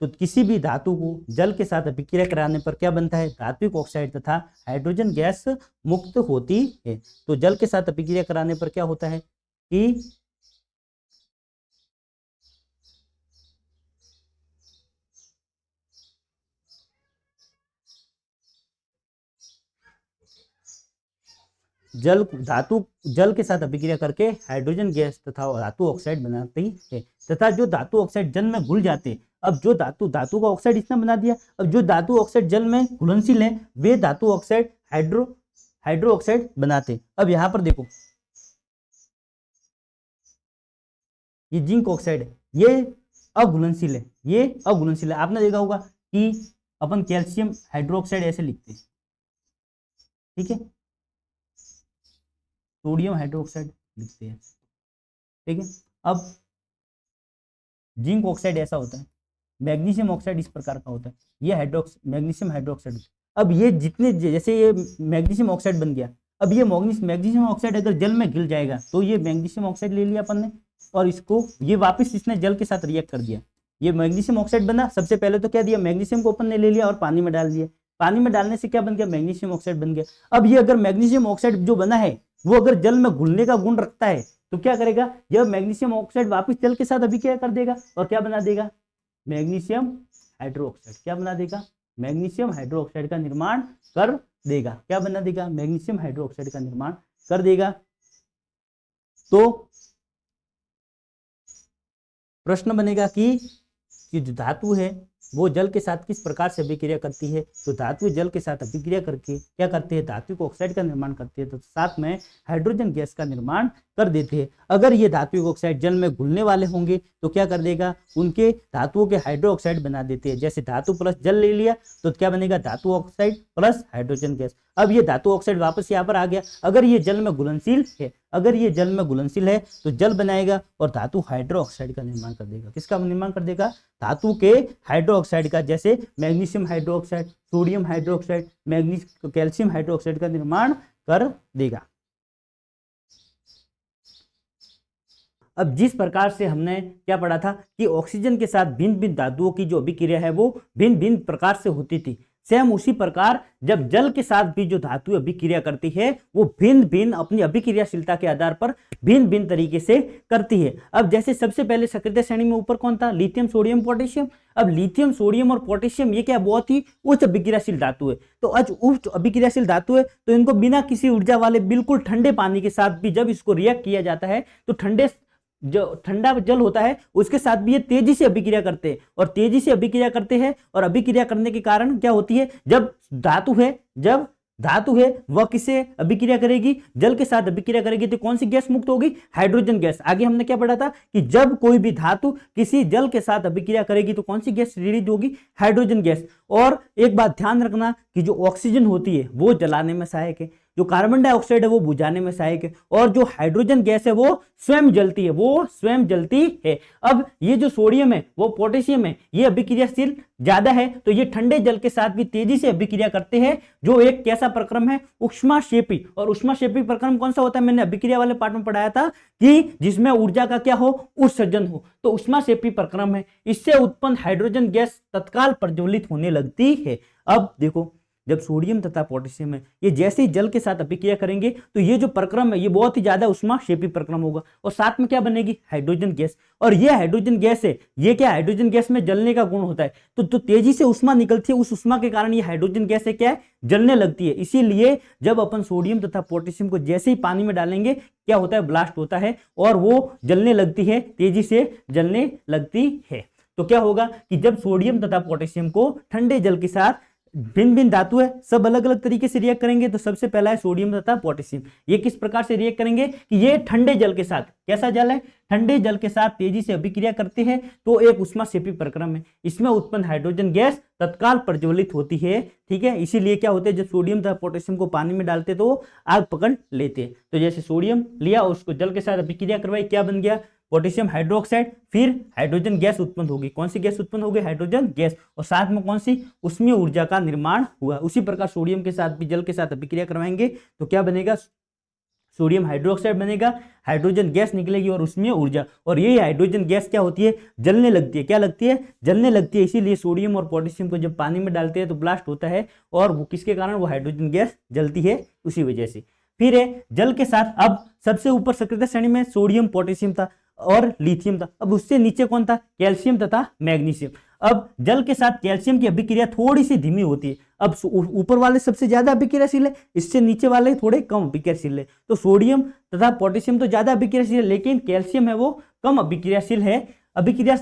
तो किसी भी धातु को जल के साथ अभिक्रिया कराने पर क्या बनता है? धात्विक ऑक्साइड तथा हाइड्रोजन गैस मुक्त होती है। तो जल के साथ अभिक्रिया कराने पर क्या होता है कि जल के साथ अभिक्रिया करके हाइड्रोजन गैस तथा धातु ऑक्साइड बनाती है, तथा जो धातु ऑक्साइड जल में घुल जाते हैं। अब जो धातु का ऑक्साइड इसने बना दिया, अब जो धातु ऑक्साइड जल में घुलनशील है वे धातु ऑक्साइड हाइड्रो ऑक्साइड बनाते। अब यहाँ पर देखो ये जिंक ऑक्साइड है, ये अघुलनशील है, ये अघुलनशील है। आपने देखा होगा कि अपन कैल्शियम हाइड्रोक्साइड ऐसे लिखते हैं, ठीक है, सोडियम हाइड्रोक्साइड लिखते हैं, ठीक है। अब जिंक ऑक्साइड ऐसा होता है, मैग्नीशियम ऑक्साइड इस प्रकार का होता है, ये मैग्नीशियम हाइड्रोक्साइड। अब ये जितने जैसे ये मैग्नीशियम ऑक्साइड बन गया, अब ये मैग्नीशियम ऑक्साइड अगर जल में घुल जाएगा तो ये मैग्नीशियम ऑक्साइड ले लिया अपन ने और इसको ये वापस इसने जल के साथ रिएक्ट कर दिया, ये मैग्नीशियम ऑक्साइड बना। सबसे पहले तो क्या दिया, मैग्नीशियम को अपन ने ले लिया और पानी में डाल दिया, पानी में डालने से क्या बन गया, मैग्नीशियम ऑक्साइड बन गया। अब ये अगर मैग्नीशियम ऑक्साइड जो बना है वो अगर जल में घुलने का गुण रखता है तो क्या करेगा, यह मैग्नीशियम ऑक्साइड वापस जल के साथ अभिक्रिया कर देगा और क्या बना देगा, मैग्नीशियम हाइड्रोक्साइड। क्या बना देगा, मैग्नीशियम हाइड्रोक्साइड का निर्माण कर देगा। क्या बना देगा, मैग्नीशियम हाइड्रोक्साइड का निर्माण कर देगा। तो प्रश्न बनेगा कि जो धातु है वो जल के साथ किस प्रकार से अभिक्रिया करती है। तो धातु जल के साथ अभिक्रिया करके क्या करते हैं, धातु ऑक्साइड का निर्माण करते हैं, तो साथ में हाइड्रोजन गैस का निर्माण कर देते हैं। अगर ये धातु ऑक्साइड जल में घुलने वाले होंगे तो क्या कर देगा, उनके धातुओं के हाइड्रो ऑक्साइड बना देते हैं। जैसे धातु प्लस जल ले लिया तो क्या बनेगा, धातु ऑक्साइड प्लस हाइड्रोजन गैस। अब ये धातु ऑक्साइड वापस यहाँ पर आ गया, अगर ये जल में घुलनशील है, अगर ये जल में घुलनशील है तो जल बनाएगा और धातु हाइड्रो ऑक्साइड का निर्माण कर देगा। किसका निर्माण कर देगा, धातु के हाइड्रो ऑक्साइड का, जैसे magnesium hydroxide, sodium hydroxide, calcium hydroxide का निर्माण कर देगा। अब जिस प्रकार से हमने क्या पढ़ा था कि ऑक्सीजन के साथ भिन्न भिन्न धातुओं की जो अभिक्रिया है वो भिन्न भिन्न प्रकार से होती थी, सेम उसी प्रकार जब जल के साथ भी जो धातु अभिक्रिया करती है वो भिन्न भिन्न अपनी अभिक्रियाशीलता के आधार पर भिन्न भिन्न तरीके से करती है। अब जैसे सबसे पहले सक्रिय श्रेणी में ऊपर कौन था, लिथियम सोडियम पोटेशियम। अब लिथियम सोडियम और पोटेशियम ये क्या, बहुत ही उच्च अभिक्रियाशील धातु है। तो आज उच्च अभिक्रियाशील धातु है तो इनको बिना किसी ऊर्जा वाले बिल्कुल ठंडे पानी के साथ भी जब इसको रिएक्ट किया जाता है तो जो ठंडा जल होता है उसके साथ भी ये तेजी से अभिक्रिया करते हैं और तेजी से अभिक्रिया करते हैं और अभिक्रिया करने के कारण क्या होती है, जब धातु है वह किससे अभिक्रिया करेगी, जल के साथ अभिक्रिया करेगी तो कौन सी गैस मुक्त होगी, हाइड्रोजन गैस। आगे हमने क्या पढ़ा था कि जब कोई भी धातु किसी जल के साथ अभिक्रिया करेगी तो कौन सी गैस रिलीज होगी, हाइड्रोजन गैस। और एक बात ध्यान रखना कि जो ऑक्सीजन होती है वो जलाने में सहायक है, जो कार्बन डाइऑक्साइड है वो बुझाने में सहायक है और जो हाइड्रोजन गैस है वो स्वयं जलती है, अब ये जो सोडियम है वो पोटेशियम है, ये अभिक्रियाशील ज्यादा है तो ये ठंडे जल के साथ भी तेजी से अभिक्रिया करते हैं, जो एक कैसा प्रक्रम है, ऊष्माक्षेपी। और ऊष्माक्षेपी प्रक्रम कौन सा होता है, मैंने अभिक्रिया वाले पार्ट में पढ़ाया था कि जिसमें ऊर्जा का क्या हो, उत्सर्जन हो, तो ऊष्माक्षेपी प्रक्रम है। इससे उत्पन्न हाइड्रोजन गैस तत्काल प्रज्वलित होने लगती है। अब देखो जब सोडियम तथा पोटेशियम है ये जैसे ही जल के साथ अभिक्रिया करेंगे तो ये जो प्रक्रम है ये बहुत ही ज्यादा ऊष्माक्षेपी प्रक्रम होगा और साथ में क्या बनेगी, हाइड्रोजन गैस। और ये हाइड्रोजन गैस है, ये क्या, हाइड्रोजन गैस में जलने का गुण होता है, तो तेजी से ऊष्मा निकलती है, उस ऊष्मा के कारण ये हाइड्रोजन गैस है क्या है, जलने लगती है। इसीलिए जब अपन सोडियम तथा पोटेशियम को जैसे ही पानी में डालेंगे क्या होता है, ब्लास्ट होता है और वो जलने लगती है, तेजी से जलने लगती है। तो क्या होगा कि जब सोडियम तथा पोटेशियम को ठंडे जल के साथ, भिन्न भिन्न धातु है सब अलग अलग तरीके से रिएक्ट करेंगे, तो सबसे पहला है सोडियम तथा पोटेशियम, ये किस प्रकार से रिएक्ट करेंगे कि ये ठंडे जल के साथ, कैसा जल है, ठंडे जल के साथ तेजी से अभिक्रिया करते हैं तो एक ऊष्माक्षेपी प्रक्रम है, इसमें उत्पन्न हाइड्रोजन गैस तत्काल प्रज्वलित होती है, ठीक है। इसीलिए क्या होते हैं, जब सोडियम तथा पोटेशियम को पानी में डालते तो आग पकड़ लेते हैं। तो जैसे सोडियम लिया और उसको जल के साथ अभिक्रिया करवाई, क्या बन गया, पोटेशियम हाइड्रोक्साइड, फिर हाइड्रोजन गैस उत्पन्न होगी। कौन सी गैस उत्पन्न होगी, हाइड्रोजन गैस, और साथ में कौन सी, उष्मीय ऊर्जा का निर्माण हुआ। उसी प्रकार सोडियम के साथ भी जल के साथ अभिक्रिया करवाएंगे तो क्या बनेगा, सोडियम हाइड्रोक्साइड बनेगा, हाइड्रोजन गैस निकलेगी और उष्मीय ऊर्जा, और यही हाइड्रोजन गैस क्या होती है, जलने लगती है। क्या लगती है, जलने लगती है। इसीलिए सोडियम और पोटेशियम को जब पानी में डालते हैं तो ब्लास्ट होता है और वो किसके कारण, वो हाइड्रोजन गैस जलती है उसी वजह से। फिर है जल के साथ, अब सबसे ऊपर सक्रिय श्रेणी में सोडियम पोटेशियम था और लिथियम था, अब उससे नीचे कौन था, कैल्शियम तथा मैग्नीशियम। अब जल के साथ कैल्शियम की अभिक्रिया थोड़ी सी धीमी होती है। अब ऊपर वाले सबसे ज्यादा अभिक्रियाशील है, इससे नीचे वाले थोड़े कम अभिक्रियाशील है। तो सोडियम तथा पोटेशियम तो ज्यादा अभिक्रियाशील है, लेकिन कैल्शियम है वो कम अभिक्रियाशील है, अभिक्रिया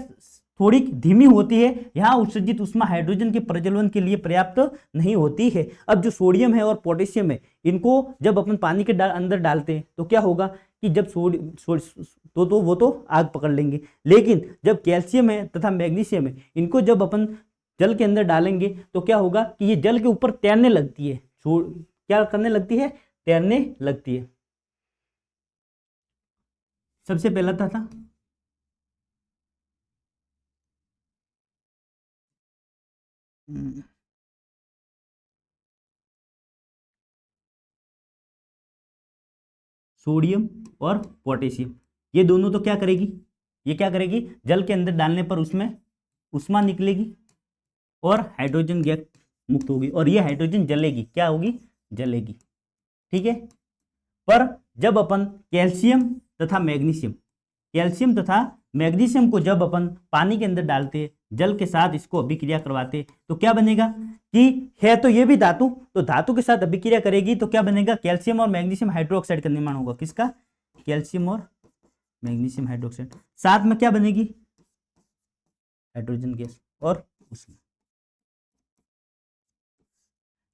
थोड़ी धीमी होती है। यहाँ उत्सर्जित ऊष्मा हाइड्रोजन के प्रज्वलन के लिए पर्याप्त नहीं होती है। अब जो सोडियम है और पोटेशियम है, इनको जब अपन पानी के अंदर डालते हैं तो क्या होगा कि जब तो वो तो आग पकड़ लेंगे, लेकिन जब कैल्शियम है तथा मैग्नीशियम है, इनको जब अपन जल के अंदर डालेंगे तो क्या होगा कि ये जल के ऊपर तैरने लगती है। क्या करने लगती है? तैरने लगती है। सबसे पहला था सोडियम और पोटेशियम, ये दोनों तो क्या करेगी, ये क्या करेगी, जल के अंदर डालने पर उसमें ऊष्मा निकलेगी और हाइड्रोजन गैस मुक्त होगी, और ये हाइड्रोजन जलेगी, क्या होगी, जलेगी। ठीक है। पर जब अपन कैल्शियम तथा मैग्नीशियम को जब अपन पानी के अंदर डालते, जल के साथ इसको अभिक्रिया करवाते, तो क्या बनेगा कि है तो ये भी धातु, तो धातु के साथ अभिक्रिया करेगी तो क्या बनेगा, कैल्शियम और मैग्नीशियम हाइड्रोक्साइड का निर्माण होगा। किसका? कैल्शियम और मैग्नीशियम हाइड्रोक्साइड। साथ में क्या बनेगी? हाइड्रोजन गैस और ऊष्मा।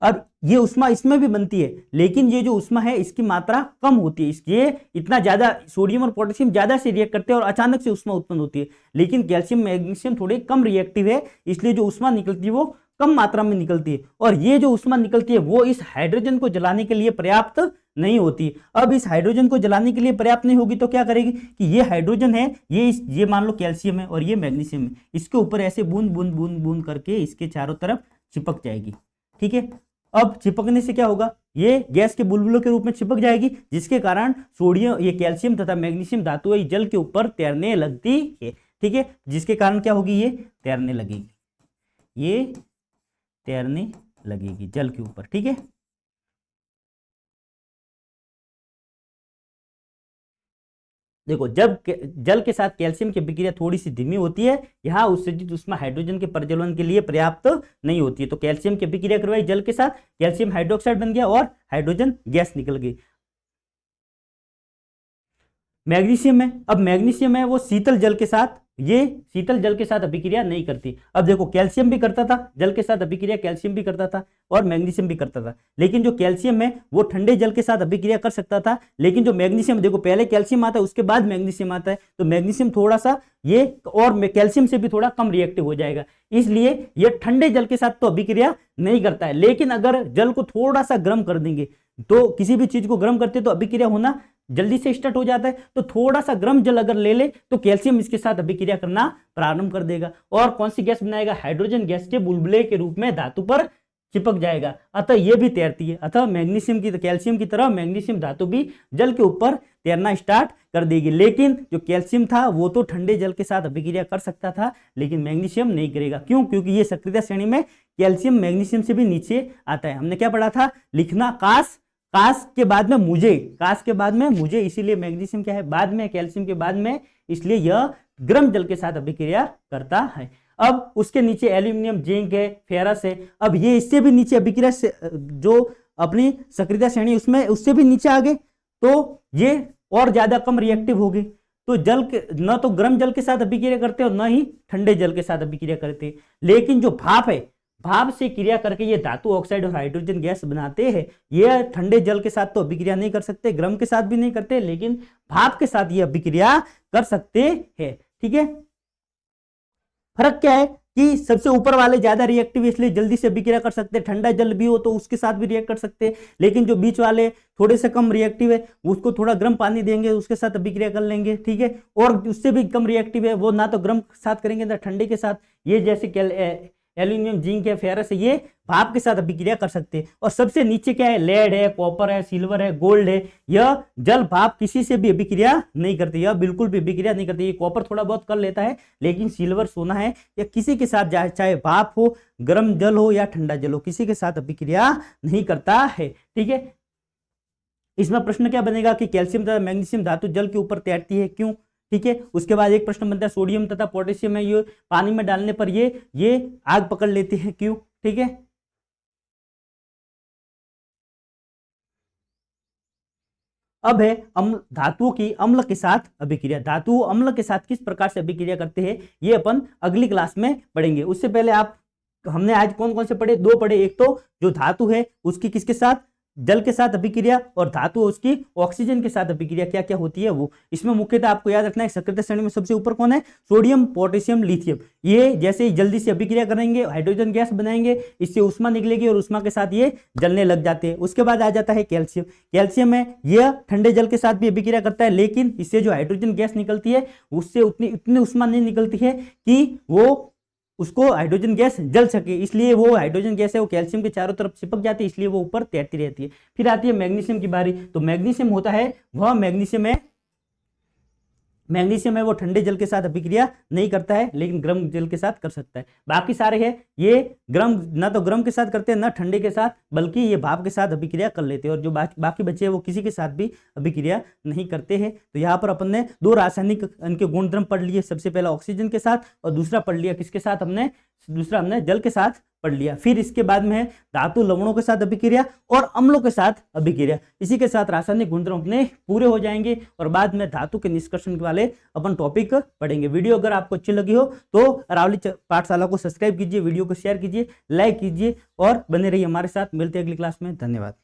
अब ये ऊष्मा इसमें भी बनती है, लेकिन ये जो ऊष्मा है इसकी मात्रा कम होती है, इसलिए इतना ज्यादा सोडियम और पोटेशियम ज्यादा से रिएक्ट करते हैं और अचानक से ऊष्मा उत्पन्न होती है। लेकिन कैल्शियम मैग्नीशियम थोड़े कम रिएक्टिव है, इसलिए जो ऊष्मा निकलती है वो कम मात्रा में निकलती है, और ये जो ऊष्मा निकलती है वो इस हाइड्रोजन को जलाने के लिए पर्याप्त नहीं होती। अब इस हाइड्रोजन को जलाने के लिए पर्याप्त नहीं होगी तो क्या करेगी कि ये हाइड्रोजन है, ये मान लो कैल्शियम है और ये मैग्नीशियम है, इसके ऊपर ऐसे बूंद बूंद बूंद बूंद करके इसके चारों तरफ चिपक जाएगी। ठीक है। अब चिपकने से क्या होगा, ये गैस के बुलबुलों के रूप में चिपक जाएगी, जिसके कारण सोडियम, ये कैल्शियम तथा मैग्नीशियम धातु है जल के ऊपर तैरने लगती है। ठीक है। जिसके कारण क्या होगी, ये तैरने लगेगी, ये तैरने लगेगी जल के ऊपर। ठीक है। देखो, जब जल के साथ कैल्शियम की अभिक्रिया थोड़ी सी धीमी होती है, यहाँ उत्सर्जित ऊष्मा हाइड्रोजन के प्रज्वलन के लिए पर्याप्त नहीं होती है। तो कैल्शियम की अभिक्रिया करवाई जल के साथ, कैल्शियम हाइड्रोक्साइड बन गया और हाइड्रोजन गैस निकल गई। मैग्नीशियम है, अब मैग्नीशियम है वो शीतल जल के साथ, ये शीतल जल के साथ अभिक्रिया नहीं करती। अब देखो, कैल्शियम भी करता था जल के साथ अभिक्रिया, कैल्शियम भी करता था और मैग्नीशियम भी करता था, लेकिन जो कैल्शियम है वो ठंडे जल के साथ अभिक्रिया कर सकता था, लेकिन जो मैग्नीशियम, देखो पहले कैल्शियम आता है उसके बाद मैग्नीशियम आता है, तो मैग्नीशियम थोड़ा सा ये और कैल्शियम से भी थोड़ा कम रिएक्टिव हो जाएगा, इसलिए ये ठंडे जल के साथ तो अभिक्रिया नहीं करता है। लेकिन अगर जल को थोड़ा सा गर्म कर देंगे, तो किसी भी चीज को गर्म करते तो अभिक्रिया होना जल्दी से स्टार्ट हो जाता है, तो थोड़ा सा गर्म जल अगर ले ले तो कैल्शियम इसके साथ अभिक्रिया करना प्रारंभ कर देगा, और कौन सी गैस बनाएगा, हाइड्रोजन गैस के बुलबुले के रूप में धातु पर चिपक जाएगा। अतः यह भी तैरती है। अतः मैग्नीशियम की, कैल्शियम की तरह मैग्नीशियम धातु भी जल के ऊपर तैरना स्टार्ट कर देगी। लेकिन जो कैल्शियम था वो तो ठंडे जल के साथ अभिक्रिया कर सकता था, लेकिन मैग्नीशियम नहीं करेगा। क्यों? क्योंकि ये सक्रियता श्रेणी में कैल्शियम मैग्नीशियम से भी नीचे आता है। हमने क्या पढ़ा था, लिखना काश के बाद में मुझे, इसीलिए मैग्नीशियम क्या है, बाद में, कैल्शियम के बाद में, इसलिए यह गर्म जल के साथ अभिक्रिया करता है। अब उसके नीचे एल्यूमिनियम, जिंक है, फेरस है। अब ये इससे भी नीचे अभिक्रिया से जो अपनी सक्रियता श्रेणी उसमें उससे भी नीचे आ गए, तो ये और ज्यादा कम रिएक्टिव हो गए। तो जल के न तो गर्म जल के साथ अभिक्रिया करते और न ही ठंडे जल के साथ अभिक्रिया करते। लेकिन जो भाप है, भाप से क्रिया करके ये धातु ऑक्साइड और हाइड्रोजन गैस बनाते हैं। ये ठंडे जल के साथ तो अभिक्रिया नहीं कर सकते, गर्म के साथ भी नहीं करते, लेकिन भाप के साथ ये अभिक्रिया कर सकते हैं। ठीक है। फर्क क्या है कि सबसे ऊपर वाले ज्यादा रिएक्टिव, इसलिए जल्दी से अभिक्रिया कर सकते हैं, ठंडा जल भी हो तो उसके साथ भी रिएक्ट कर सकते हैं। लेकिन जो बीच वाले थोड़े से कम रिएक्टिव है, उसको थोड़ा गर्म पानी देंगे, उसके साथ अभिक्रिया कर लेंगे। ठीक है। और उससे भी कम रिएक्टिव है, वो ना तो गर्म के साथ करेंगे ना ठंडे के साथ। ये जैसे एल्यूमिनियम, जिंक है, फेरस है, ये भाप के साथ अभिक्रिया कर सकते हैं। और सबसे नीचे क्या है, लेड है, कॉपर है, सिल्वर है, गोल्ड है। यह जल भाप किसी से भी अभिक्रिया नहीं करती, यह बिल्कुल भी अभिक्रिया नहीं करती। ये कॉपर थोड़ा बहुत कर लेता है, लेकिन सिल्वर, सोना है, या किसी के साथ, चाहे भाप हो, गर्म जल हो या ठंडा जल हो, किसी के साथ अभिक्रिया नहीं करता है। ठीक है। इसमें प्रश्न क्या बनेगा कि कैल्शियम तथा मैग्नीशियम धातु जल के ऊपर तैरती है, क्यों? ठीक है। उसके बाद एक प्रश्न बनता है सोडियम तथा पोटेशियम है, ये पानी में डालने पर ये आग पकड़ लेते हैं, क्यों? ठीक है। अब है अम्ल, धातुओं की अम्ल के साथ अभिक्रिया। धातु अम्ल के साथ किस प्रकार से अभिक्रिया करते हैं ये अपन अगली क्लास में पढ़ेंगे। उससे पहले आप, हमने आज कौन कौन से पढ़े? दो पढ़े। एक तो जो धातु है उसकी किसके साथ, जल के साथ अभिक्रिया, और धातु उसकी ऑक्सीजन के साथ अभिक्रिया क्या क्या होती है वो। इसमें मुख्यतः आपको याद रखना है सक्रिय श्रेणी में सबसे ऊपर कौन है? Sodium, potassium, lithium. ये जैसे ही जल्दी से अभिक्रिया करेंगे हाइड्रोजन गैस बनाएंगे, इससे उष्मा निकलेगी और उष्मा के साथ ये जलने लग जाते हैं। उसके बाद आ जाता है कैल्शियम। कैल्शियम है, यह ठंडे जल के साथ भी अभिक्रिया करता है, लेकिन इससे जो हाइड्रोजन गैस निकलती है उससे उतनी उष्मा नहीं निकलती है कि वो उसको हाइड्रोजन गैस जल सके, इसलिए वो हाइड्रोजन गैस है वो कैल्शियम के चारों तरफ चिपक जाती है, इसलिए वो ऊपर तैरती रहती है। फिर आती है मैग्नीशियम की बारी। तो मैग्नीशियम होता है, वह मैग्नीशियम है वो ठंडे जल के साथ अभिक्रिया नहीं करता है, लेकिन गर्म जल के साथ कर सकता है। बाकी सारे हैं ये गर्म, ना तो गर्म के साथ करते हैं ना ठंडे के साथ, बल्कि ये भाप के साथ अभिक्रिया कर लेते हैं। और जो बाकी बचे हैं वो किसी के साथ भी अभिक्रिया नहीं करते हैं। तो यहाँ पर अपन ने दो रासायनिक इनके गुणधर्म पढ़ लिए, सबसे पहला ऑक्सीजन के साथ और दूसरा पढ़ लिया किसके साथ हमने, दूसरा हमने जल के साथ पढ़ लिया। फिर इसके बाद में है धातु लवणों के साथ अभिक्रिया और अम्लों के साथ अभिक्रिया। इसी के साथ रासायनिक गुणधर्म अपने पूरे हो जाएंगे और बाद में धातु के निष्कर्षण वाले अपन टॉपिक पढ़ेंगे। वीडियो अगर आपको अच्छी लगी हो तो अरावली पाठशाला को सब्सक्राइब कीजिए, वीडियो को शेयर कीजिए, लाइक कीजिए और बने रहिए हमारे साथ। मिलते हैं अगली क्लास में। धन्यवाद।